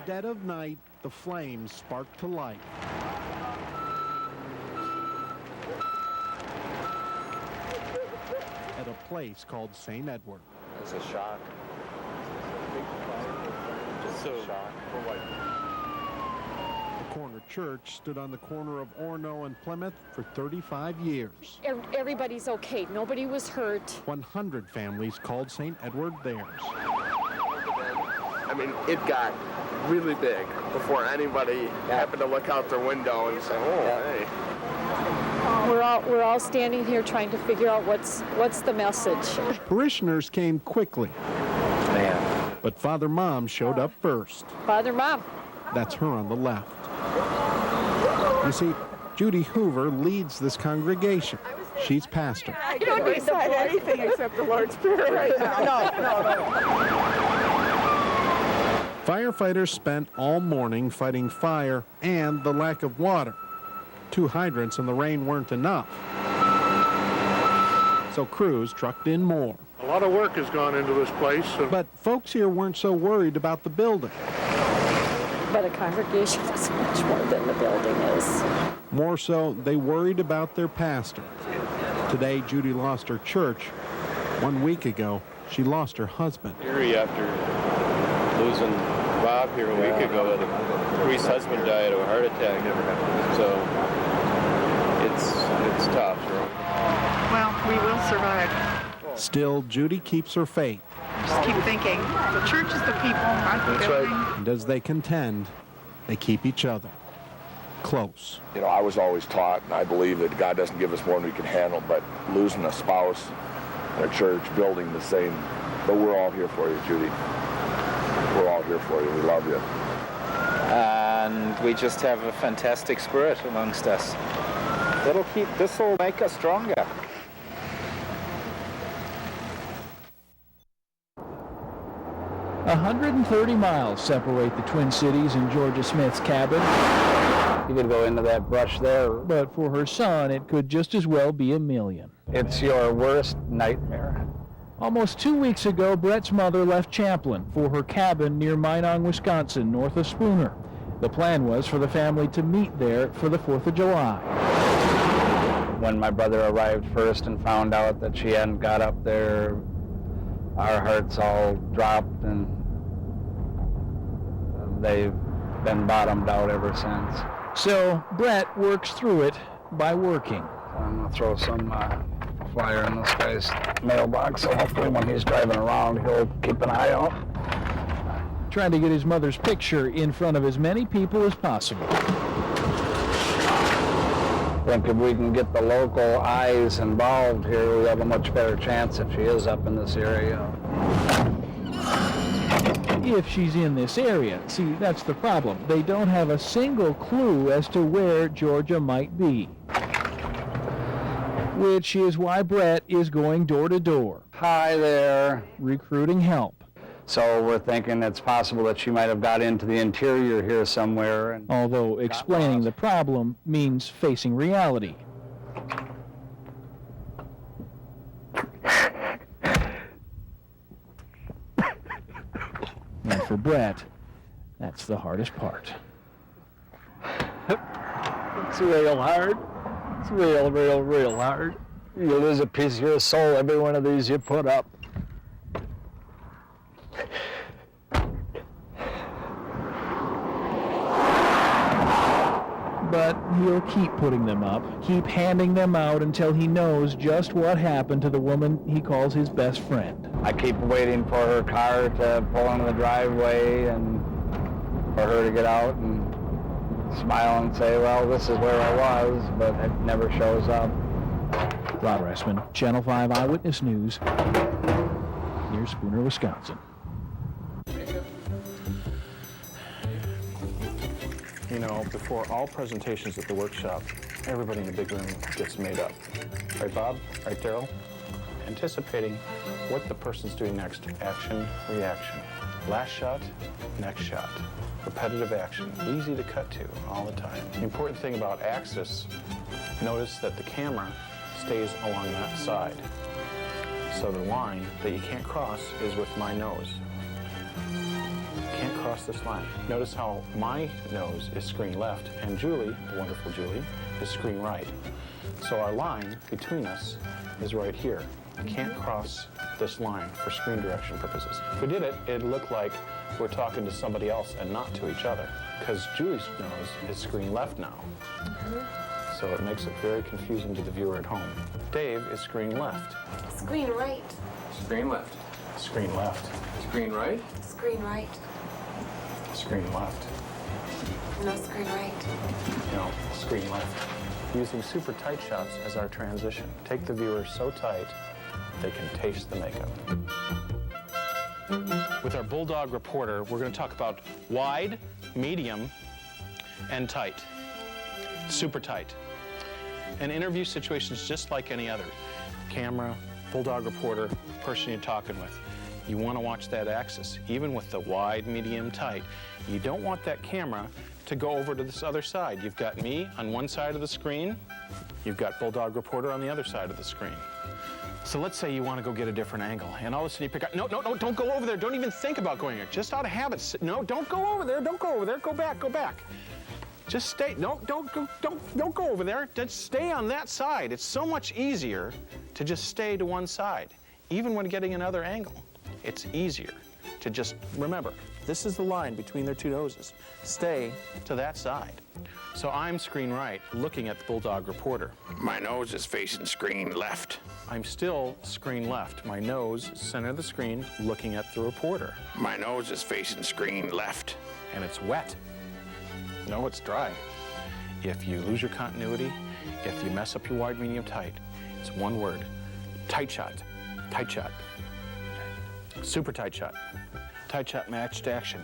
dead of night, the flames sparked to life. At a place called St. Edward. It's a shock. Just a shock. The corner church stood on the corner of Orono and Plymouth for 35 years. Everybody's okay. Nobody was hurt. 100 families called St. Edward theirs. I mean, it got really big before anybody happened to look out their window and say, oh, hey. We're all standing here trying to figure out what's the message. Parishioners came quickly. Man. But Father Mom showed up first. Father Mom. That's her on the left. You see, Judy Hoover leads this congregation. She's pastor. I don't decide anything except the Lord's Prayer right now. No. Firefighters spent all morning fighting fire and the lack of water. 2 hydrants in the rain weren't enough. So crews trucked in more. A lot of work has gone into this place. But folks here weren't so worried about the building. But a congregation is much more than the building is. More so, they worried about their pastor. Today, Judy lost her church. 1 week ago, she lost her husband. Eerie after losing Bob here a week ago. The priest's husband died of a heart attack. So it's tough. Well, we will survive. Still, Judy keeps her faith. Just keep thinking, the church is the people, not the building. Right. And as they contend, they keep each other close. You know, I was always taught, and I believe that God doesn't give us more than we can handle, but losing a spouse, a church, building the same, but we're all here for you, Judy. We're all here for you. We love you. And we just have a fantastic spirit amongst us. This will make us stronger. A 130 miles separate the Twin Cities and Georgia Smith's cabin. You could go into that brush there. But for her son, it could just as well be a million. It's your worst nightmare. Almost 2 weeks ago, Brett's mother left Champlin for her cabin near Minong, Wisconsin, north of Spooner. The plan was for the family to meet there for the 4th of July. When my brother arrived first and found out that she hadn't got up there, our hearts all dropped, and they've been bottomed out ever since. So Brett works through it by working. I'm going to throw some flyer in this guy's mailbox, so hopefully when he's driving around, he'll keep an eye out. Trying to get his mother's picture in front of as many people as possible. I think if we can get the local eyes involved here, we have a much better chance if she is up in this area. If she's in this area. See, that's the problem. They don't have a single clue as to where Georgia might be. Which is why Brett is going door to door. Hi there. Recruiting help. So we're thinking it's possible that she might have got into the interior here somewhere. And although explaining the problem means facing reality. And for Brett, that's the hardest part. It's real hard. It's real hard. You lose a piece of your soul every one of these you put up. But he'll keep putting them up, keep handing them out until he knows just what happened to the woman he calls his best friend. I keep waiting for her car to pull into the driveway and for her to get out and smile and say, well, this is where I was, but it never shows up. Rod Ressman, Channel 5 Eyewitness News, near Spooner, Wisconsin. You know, before all presentations at the workshop, everybody in the big room gets made up. Right, Bob? Right, Daryl? Anticipating what the person's doing next. Action, reaction. Last shot, next shot. Repetitive action. Easy to cut to all the time. The important thing about axis, notice that the camera stays along that side. So the line that you can't cross is with my nose. Can't cross cross this line. Notice how my nose is screen left and Julie, the wonderful Julie, is screen right. So our line between us is right here. You can't cross this line for screen direction purposes. If we did it, it'd look like we're talking to somebody else and not to each other, because Julie's nose is screen left now. So it makes it very confusing to the viewer at home. Dave is screen left. Screen right. Screen left. Screen left. Screen right. Screen right. Screen left. No, screen right. No, screen left. Using super tight shots as our transition. Take the viewer so tight they can taste the makeup. With our Bulldog Reporter, we're going to talk about wide, medium, and tight. Super tight. An interview situation is just like any other. Camera, Bulldog Reporter, person you're talking with. You want to watch that axis, even with the wide, medium, tight. You don't want that camera to go over to this other side. You've got me on one side of the screen, you've got Bulldog Reporter on the other side of the screen. So let's say you want to go get a different angle, and all of a sudden you pick up, no, don't go over there, don't even think about going there, just out of habit. No, don't go over there, don't go over there, go back. Just stay, don't go over there, just stay on that side. It's so much easier to just stay to one side. Even when getting another angle, it's easier to just remember, this is the line between their two noses. Stay to that side. So I'm screen right, looking at the Bulldog Reporter. My nose is facing screen left. I'm still screen left. My nose, center of the screen, looking at the reporter. My nose is facing screen left. And it's wet. No, it's dry. If you lose your continuity, if you mess up your wide, medium, tight, it's one word. Tight shot. Tight shot. Super tight shot. Tight shot matched action.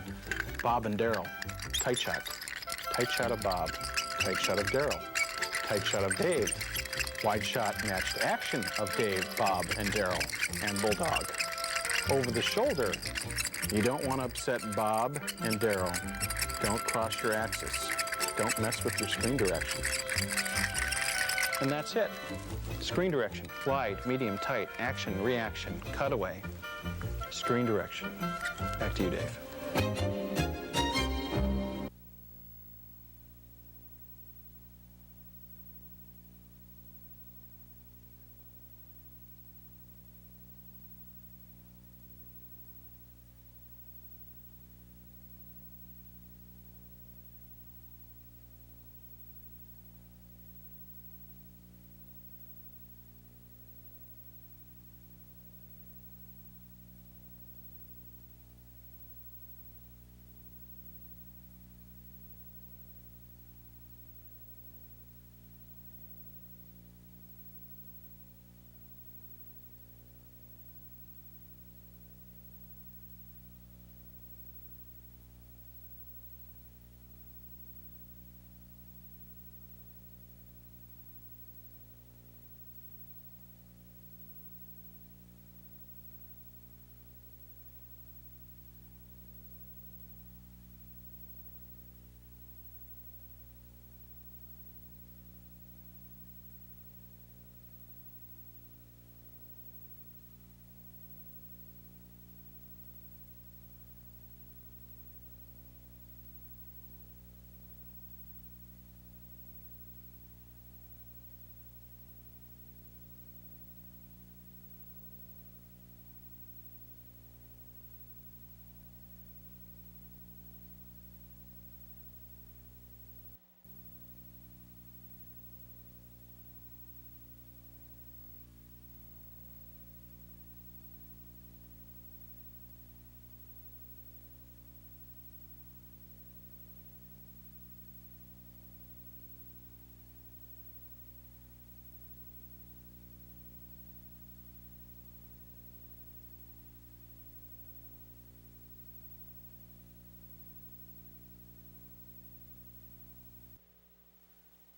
Bob and Daryl. Tight shot. Tight shot of Bob. Tight shot of Daryl. Tight shot of Dave. Wide shot matched action of Dave, Bob, and Daryl, and Bulldog. Over the shoulder, you don't want to upset Bob and Daryl. Don't cross your axis. Don't mess with your screen direction. And that's it. Screen direction. Wide, medium, tight, action, reaction, cutaway. Screen direction. Back to you, Dave.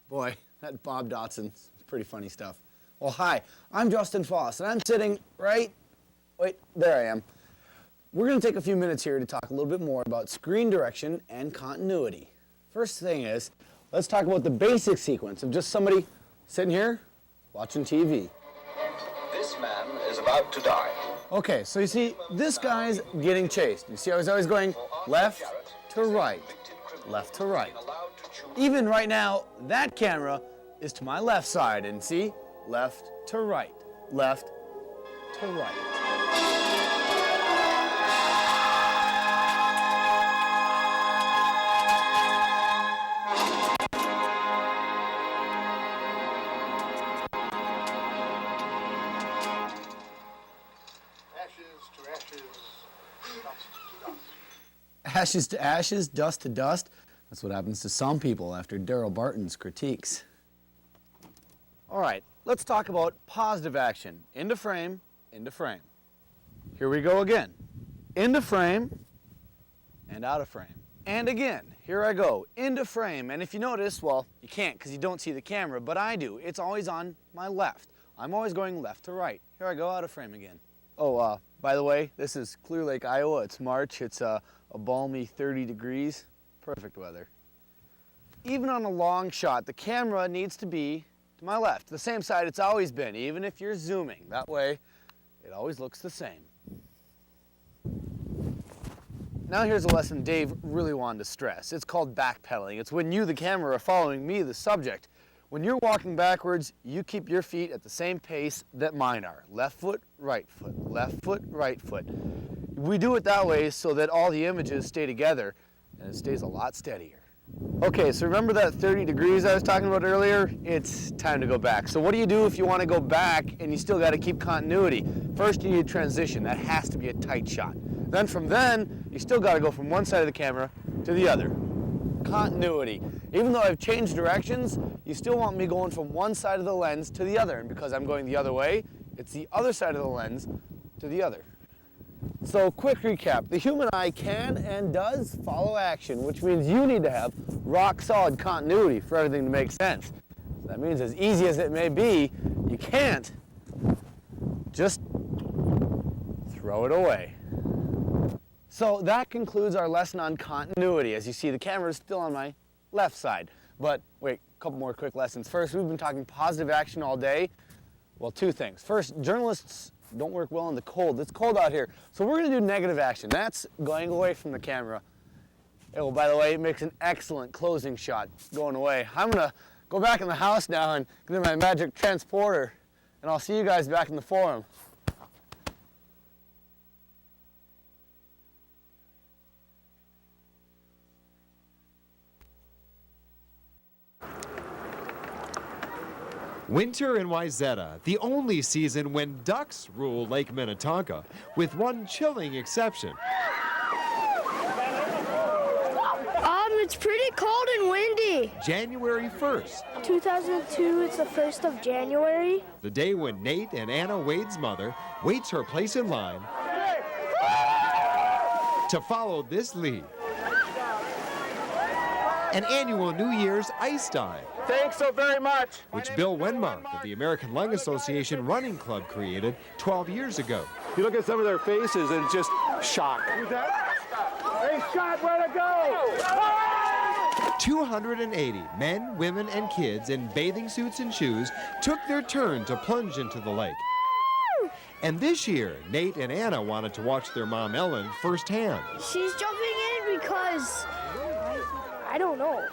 Boy, that Bob Dotson's pretty funny stuff. Well, hi, I'm Justin Foss, and I'm sitting right, wait, there I am. We're going to take a few minutes here to talk a little bit more about screen direction and continuity. First thing is, let's talk about the basic sequence of just somebody sitting here watching TV. This man is about to die. Okay, so you see, this guy's getting chased. You see, I was always going left to right, left to right. Even right now, that camera is to my left side, and see, left to right, left to right. Ashes to ashes, dust to dust. That's what happens to some people after Daryl Barton's critiques. All right, let's talk about positive action. Into frame, into frame. Here we go again. Into frame and out of frame. And again, here I go, into frame. And if you notice, well, you can't because you don't see the camera, but I do. It's always on my left. I'm always going left to right. Here I go, out of frame again. Oh, by the way, this is Clear Lake, Iowa. It's March. It's a balmy 30 degrees. Perfect weather. Even on a long shot, the camera needs to be to my left, the same side it's always been, even if you're zooming. That way, it always looks the same. Now here's a lesson Dave really wanted to stress. It's called backpedaling. It's when you, the camera, are following me, the subject. When you're walking backwards, you keep your feet at the same pace that mine are. Left foot, right foot, left foot, right foot. We do it that way so that all the images stay together and it stays a lot steadier. Okay, so remember that 30 degrees I was talking about earlier? It's time to go back. So what do you do if you want to go back and you still got to keep continuity? First, you need transition. That has to be a tight shot. Then from then, you still got to go from one side of the camera to the other. Continuity. Even though I've changed directions, you still want me going from one side of the lens to the other. And because I'm going the other way, it's the other side of the lens to the other. So quick recap, the human eye can and does follow action, which means you need to have rock solid continuity for everything to make sense. So that means as easy as it may be, you can't just throw it away. So that concludes our lesson on continuity. As you see, the camera is still on my left side. But wait, a couple more quick lessons. First, we've been talking positive action all day. Well, two things. First, journalists don't work well in the cold. It's cold out here. So we're going to do negative action. That's going away from the camera. Oh, by the way, it makes an excellent closing shot going away. I'm going to go back in the house now and get my magic transporter, and I'll see you guys back in the forum. Winter in Wayzata, the only season when ducks rule Lake Minnetonka, with one chilling exception. It's pretty cold and windy. January 1st. 2002, it's the 1st of January. The day when Nate and Anna Wade's mother waits her place in line to follow this lead. An annual New Year's ice dive. Thanks so very much. Which Bill Wenmark of the American Lung Association Running Club created 12 years ago. You look at some of their faces and it's just shock. Hey, Scott, where to go? 280 men, women, and kids in bathing suits and shoes took their turn to plunge into the lake. And this year, Nate and Anna wanted to watch their mom, Ellen, firsthand. She's jumping in because, I don't know.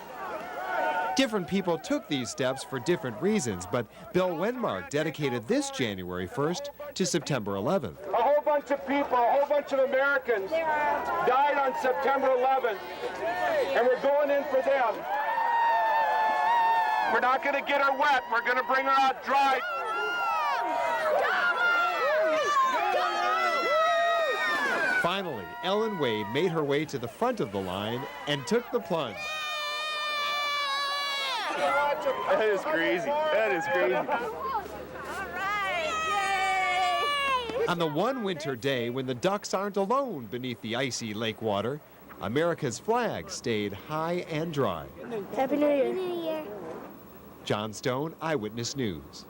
Different people took these steps for different reasons, but Bill Wenmark dedicated this January 1st to September 11th. A whole bunch of people, a whole bunch of Americans died on September 11th, and we're going in for them. We're not going to get her wet. We're going to bring her out dry. Finally, Ellen Wade made her way to the front of the line and took the plunge. That is crazy. That is crazy. On the one winter day when the ducks aren't alone beneath the icy lake water, America's flag stayed high and dry. Happy New Year. Happy New Year. John Stone, Eyewitness News.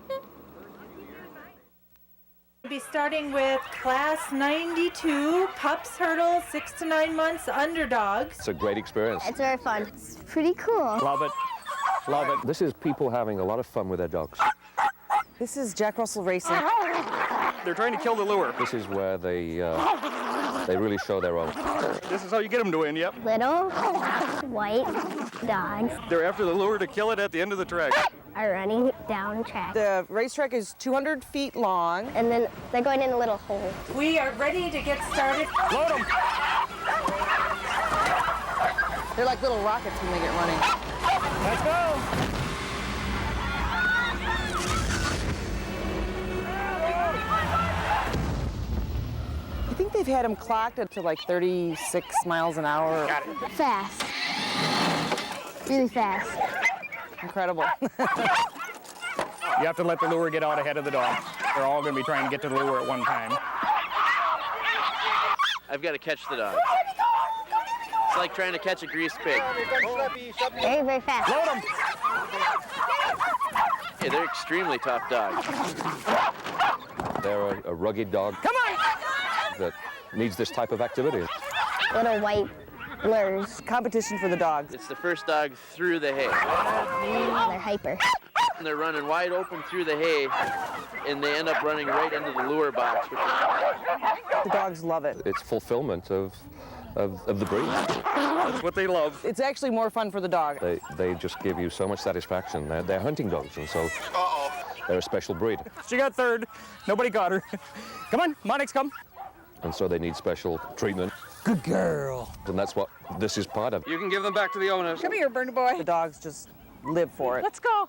We'll be starting with Class 92, Pups Hurdle, 6 to 9 months, Underdogs. It's a great experience. It's very fun. It's pretty cool. Love it. Love it. This is people having a lot of fun with their dogs. This is Jack Russell Racing. They're trying to kill the lure. This is where they really show their own. This is how you get them to win, yep. Little white dogs They're after the lure to kill it at the end of the track. are running down track. The racetrack is 200 feet long. And then they're going in a little hole. We are ready to get started. Load them! They're like little rockets when they get running. Let's go! I think they've had them clocked up to like 36 miles an hour. Got it. Fast. Really fast. Incredible. You have to let the lure get out ahead of the dog. They're all going to be trying to get to the lure at one time. I've got to catch the dog. It's like trying to catch a grease pig. Very, very fast. Load them! Hey, they're extremely tough dogs. They're a rugged dog. Come on! That needs this type of activity. Little white blurs. Competition for the dogs. It's the first dog through the hay. They're hyper. And they're running wide open through the hay, and they end up running right into the lure box. The dogs love it. It's fulfillment of the breed. That's what they love. It's actually more fun for the dog. They just give you so much satisfaction. They're hunting dogs, and so they're a special breed. She got third. Nobody caught her. Come on, Monix, come. And so they need special treatment. Good girl. And that's what this is part of. You can give them back to the owners. Come here, Bernie boy. The dogs just live for it. Let's go.